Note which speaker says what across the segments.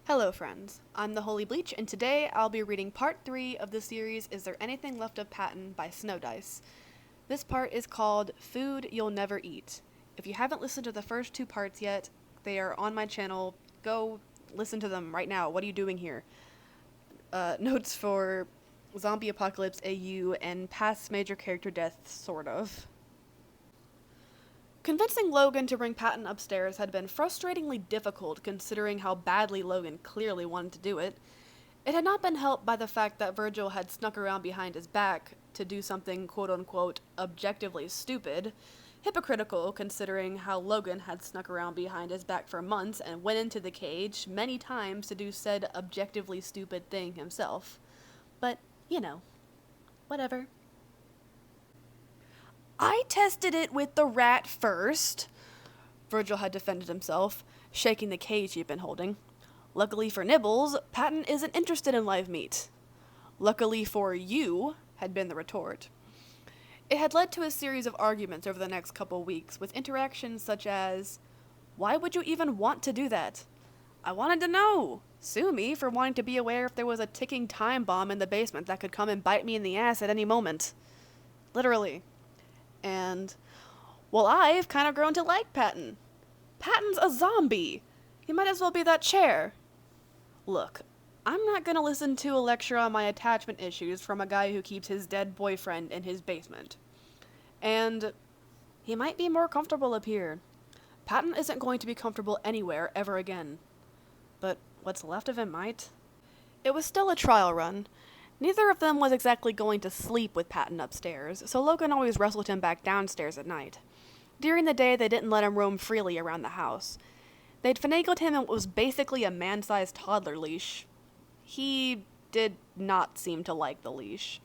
Speaker 1: Hello friends, I'm the Holy Bleach, and today I'll be reading part 3 of the series Is There Anything Left of Patton by Snow Dice. This part is called Food You'll Never Eat. If you haven't listened to the first 2 parts yet, they are on my channel. Go listen to them right now. What are you doing here? Notes for Zombie Apocalypse AU and past major character deaths, sort of. Convincing Logan to bring Patton upstairs had been frustratingly difficult considering how badly Logan clearly wanted to do it. It had not been helped by the fact that Virgil had snuck around behind his back to do something quote-unquote objectively stupid, hypocritical considering how Logan had snuck around behind his back for months and went into the cage many times to do said objectively stupid thing himself. But, whatever. I tested it with the rat first, Virgil had defended himself, shaking the cage he'd been holding. Luckily for Nibbles, Patton isn't interested in live meat. Luckily for you, had been the retort. It had led to a series of arguments over the next couple weeks, with interactions such as, "Why would you even want to do that? I wanted to know. Sue me for wanting to be aware if there was a ticking time bomb in the basement that could come and bite me in the ass at any moment." Literally. And, well, I've kind of grown to like Patton. Patton's a zombie. He might as well be that chair. Look, I'm not gonna listen to a lecture on my attachment issues from a guy who keeps his dead boyfriend in his basement. And he might be more comfortable up here. Patton isn't going to be comfortable anywhere ever again. But what's left of him might. It was still a trial run. Neither of them was exactly going to sleep with Patton upstairs, so Logan always wrestled him back downstairs at night. During the day, they didn't let him roam freely around the house. They'd finagled him in what was basically a man-sized toddler leash. He did not seem to like the leash.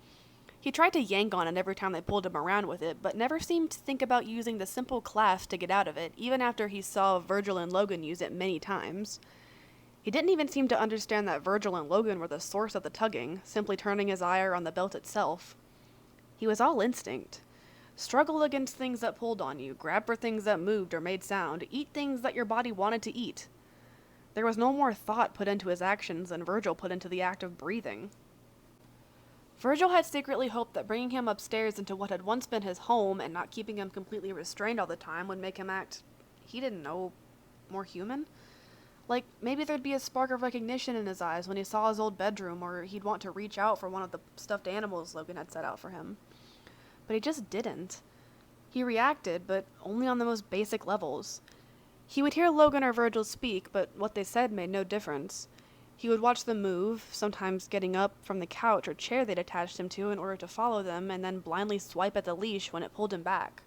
Speaker 1: He tried to yank on it every time they pulled him around with it, but never seemed to think about using the simple clasp to get out of it, even after he saw Virgil and Logan use it many times. He didn't even seem to understand that Virgil and Logan were the source of the tugging, simply turning his ire on the belt itself. He was all instinct. Struggle against things that pulled on you, grab for things that moved or made sound, eat things that your body wanted to eat. There was no more thought put into his actions than Virgil put into the act of breathing. Virgil had secretly hoped that bringing him upstairs into what had once been his home and not keeping him completely restrained all the time would make him act, he didn't know, more human? Like, maybe there'd be a spark of recognition in his eyes when he saw his old bedroom, or he'd want to reach out for one of the stuffed animals Logan had set out for him. But he just didn't. He reacted, but only on the most basic levels. He would hear Logan or Virgil speak, but what they said made no difference. He would watch them move, sometimes getting up from the couch or chair they'd attached him to in order to follow them, and then blindly swipe at the leash when it pulled him back.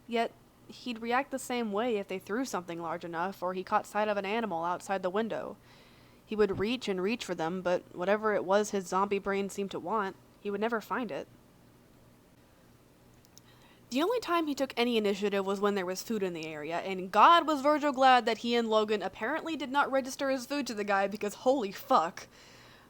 Speaker 1: Yet, he'd react the same way if they threw something large enough, or he caught sight of an animal outside the window. He would reach and reach for them, but whatever it was his zombie brain seemed to want, he would never find it. The only time he took any initiative was when there was food in the area, and God was Virgil glad that he and Logan apparently did not register his food to the guy because holy fuck.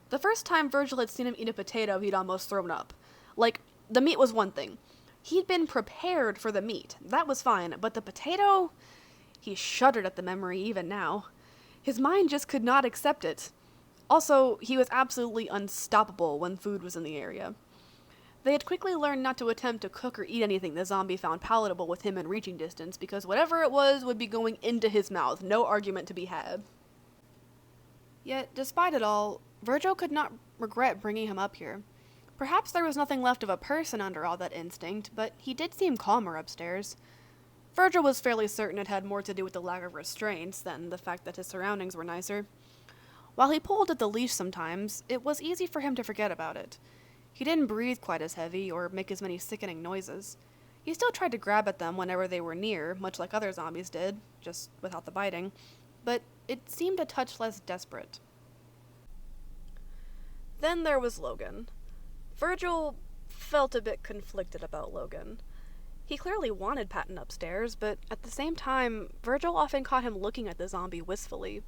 Speaker 1: The first time Virgil had seen him eat a potato, he'd almost thrown up. Like, the meat was one thing. He'd been prepared for the meat. That was fine, but the potato? He shuddered at the memory even now. His mind just could not accept it. Also, he was absolutely unstoppable when food was in the area. They had quickly learned not to attempt to cook or eat anything the zombie found palatable with him in reaching distance, because whatever it was would be going into his mouth, no argument to be had. Yet, despite it all, Virgil could not regret bringing him up here. Perhaps there was nothing left of a person under all that instinct, but he did seem calmer upstairs. Virgil was fairly certain it had more to do with the lack of restraints than the fact that his surroundings were nicer. While he pulled at the leash sometimes, it was easy for him to forget about it. He didn't breathe quite as heavy or make as many sickening noises. He still tried to grab at them whenever they were near, much like other zombies did, just without the biting, but it seemed a touch less desperate. Then there was Logan. Virgil felt a bit conflicted about Logan. He clearly wanted Patton upstairs, but at the same time, Virgil often caught him looking at the zombie wistfully.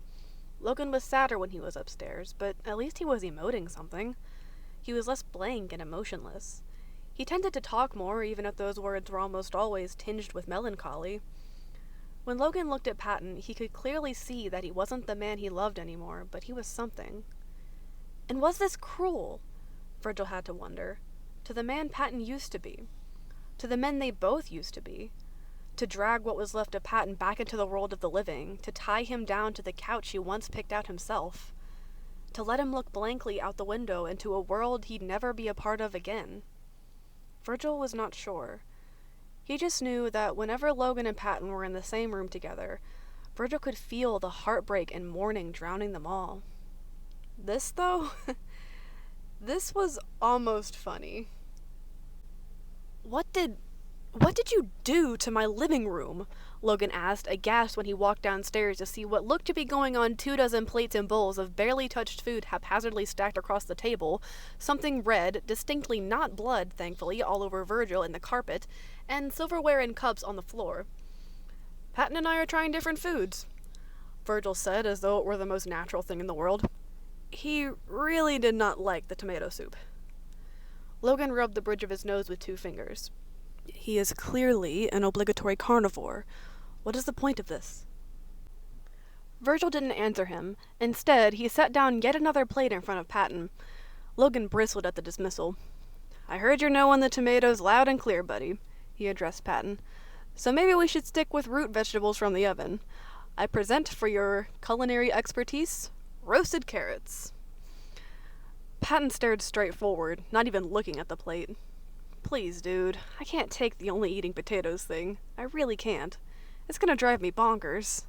Speaker 1: Logan was sadder when he was upstairs, but at least he was emoting something. He was less blank and emotionless. He tended to talk more, even if those words were almost always tinged with melancholy. When Logan looked at Patton, he could clearly see that he wasn't the man he loved anymore, but he was something. And was this cruel, Virgil had to wonder, to the man Patton used to be, to the men they both used to be, to drag what was left of Patton back into the world of the living, to tie him down to the couch he once picked out himself, to let him look blankly out the window into a world he'd never be a part of again? Virgil was not sure. He just knew that whenever Logan and Patton were in the same room together, Virgil could feel the heartbreak and mourning drowning them all. This, though, this was almost funny. What did you do to my living room? Logan asked, aghast when he walked downstairs to see what looked to be going on 24 plates and bowls of barely touched food haphazardly stacked across the table, something red, distinctly not blood, thankfully, all over Virgil and the carpet, and silverware and cups on the floor. Patton and I are trying different foods, Virgil said, as though it were the most natural thing in the world. He really did not like the tomato soup. Logan rubbed the bridge of his nose with 2 fingers. He is clearly an obligatory carnivore. What is the point of this? Virgil didn't answer him. Instead, he set down yet another plate in front of Patton. Logan bristled at the dismissal. I heard your no on the tomatoes loud and clear, buddy, he addressed Patton. So maybe we should stick with root vegetables from the oven. I present for your culinary expertise, roasted carrots. Patton stared straight forward, not even looking at the plate. Please, dude, I can't take the only eating potatoes thing. I really can't. It's gonna drive me bonkers.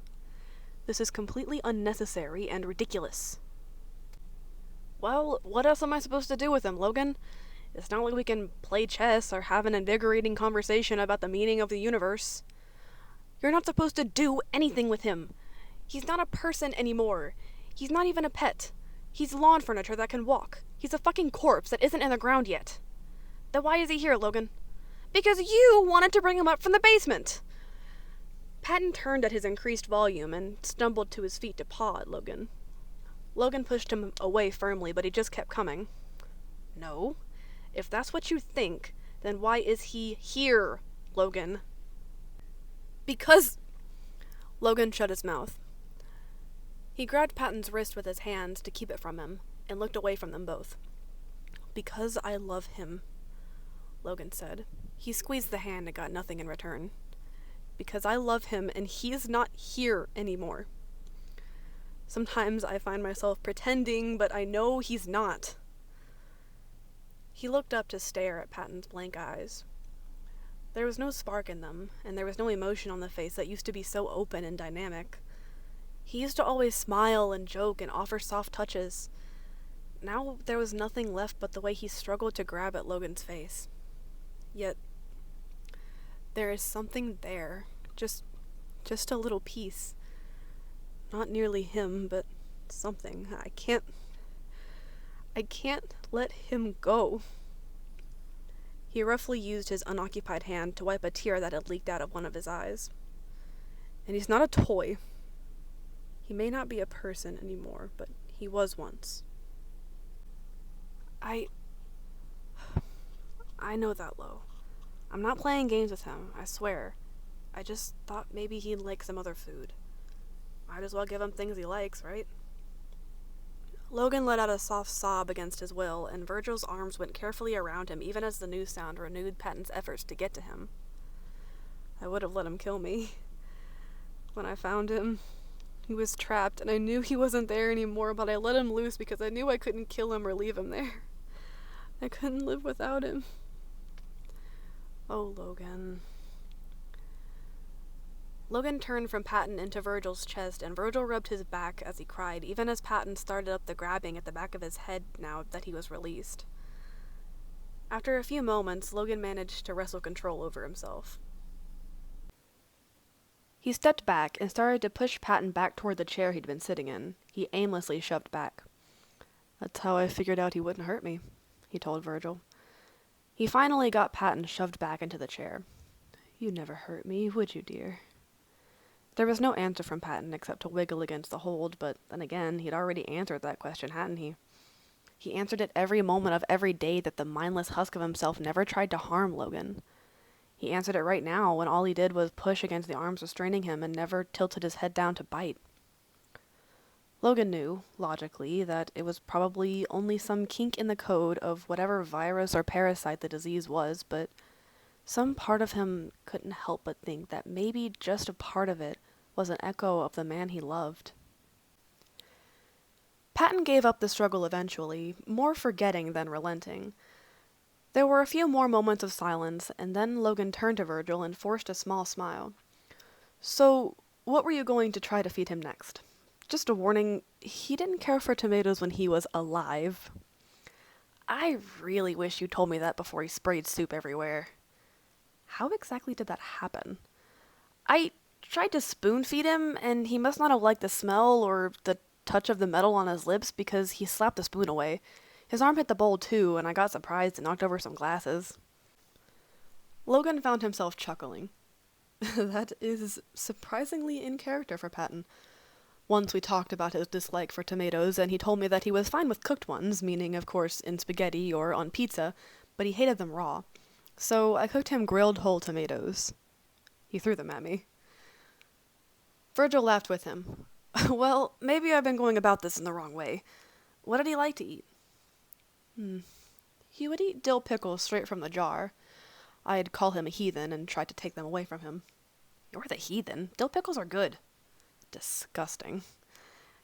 Speaker 1: This is completely unnecessary and ridiculous. Well, what else am I supposed to do with him, Logan? It's not like we can play chess or have an invigorating conversation about the meaning of the universe. You're not supposed to do anything with him. He's not a person anymore. He's not even a pet. He's lawn furniture that can walk. He's a fucking corpse that isn't in the ground yet. Then why is he here, Logan? Because you wanted to bring him up from the basement! Patton turned at his increased volume and stumbled to his feet to paw at Logan. Logan pushed him away firmly, but he just kept coming. No. If that's what you think, then why is he here, Logan? Because... Logan shut his mouth. He grabbed Patton's wrist with his hands to keep it from him, and looked away from them both. Because I love him, Logan said. He squeezed the hand and got nothing in return. Because I love him and he is not here anymore. Sometimes I find myself pretending, but I know he's not. He looked up to stare at Patton's blank eyes. There was no spark in them, and there was no emotion on the face that used to be so open and dynamic. He used to always smile and joke and offer soft touches. Now there was nothing left but the way he struggled to grab at Logan's face. Yet, there is something there. Just a little piece. Not nearly him, but something. I can't let him go. He roughly used his unoccupied hand to wipe a tear that had leaked out of one of his eyes. And he's not a toy. He may not be a person anymore, but he was once. I know that, Lo. I'm not playing games with him, I swear. I just thought maybe he'd like some other food. Might as well give him things he likes, right? Logan let out a soft sob against his will, and Virgil's arms went carefully around him even as the new sound renewed Patton's efforts to get to him. I would have let him kill me. When I found him, he was trapped, and I knew he wasn't there anymore, but I let him loose because I knew I couldn't kill him or leave him there. I couldn't live without him. Oh, Logan. Logan turned from Patton into Virgil's chest, and Virgil rubbed his back as he cried, even as Patton started up the grabbing at the back of his head now that he was released. After a few moments, Logan managed to wrestle control over himself. He stepped back and started to push Patton back toward the chair he'd been sitting in. He aimlessly shoved back. That's how I figured out he wouldn't hurt me, he told Virgil. He finally got Patton shoved back into the chair. You'd never hurt me, would you, dear? There was no answer from Patton except to wiggle against the hold, but then again, he'd already answered that question, hadn't he? He answered it every moment of every day that the mindless husk of himself never tried to harm Logan. He answered it right now when all he did was push against the arms restraining him and never tilted his head down to bite. Logan knew, logically, that it was probably only some kink in the code of whatever virus or parasite the disease was, but some part of him couldn't help but think that maybe just a part of it was an echo of the man he loved. Patton gave up the struggle eventually, more forgetting than relenting. There were a few more moments of silence, and then Logan turned to Virgil and forced a small smile. "So, what were you going to try to feed him next? Just a warning, he didn't care for tomatoes when he was alive." "I really wish you told me that before he sprayed soup everywhere." "How exactly did that happen?" "I tried to spoon feed him, and he must not have liked the smell or the touch of the metal on his lips because he slapped the spoon away. His arm hit the bowl too, and I got surprised and knocked over some glasses." Logan found himself chuckling. That is surprisingly in character for Patton. Once we talked about his dislike for tomatoes, and he told me that he was fine with cooked ones, meaning, of course, in spaghetti or on pizza, but he hated them raw. So I cooked him grilled whole tomatoes. He threw them at me. Virgil laughed with him. "Well, maybe I've been going about this in the wrong way. What did he like to eat?" He would eat dill pickles straight from the jar. I'd call him a heathen and try to take them away from him. "You're the heathen. Dill pickles are good." Disgusting.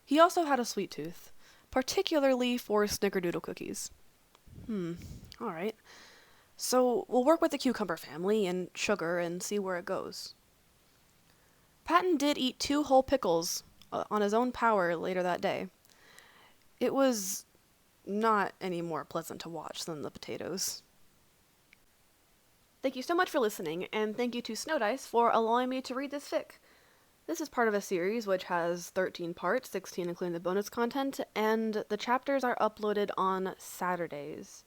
Speaker 1: He also had a sweet tooth, particularly for snickerdoodle cookies. Alright. So we'll work with the cucumber family and sugar and see where it goes." Patton did eat 2 whole pickles on his own power later that day. It was not any more pleasant to watch than the potatoes. Thank you so much for listening, and thank you to Snowdice for allowing me to read this fic. This is part of a series which has 13 parts, 16 including the bonus content, and the chapters are uploaded on Saturdays.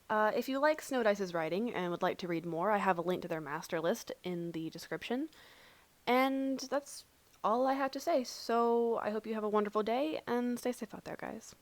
Speaker 1: If you like Snowdice's writing and would like to read more, I have a link to their master list in the description. And that's all I have to say, so I hope you have a wonderful day, and stay safe out there, guys.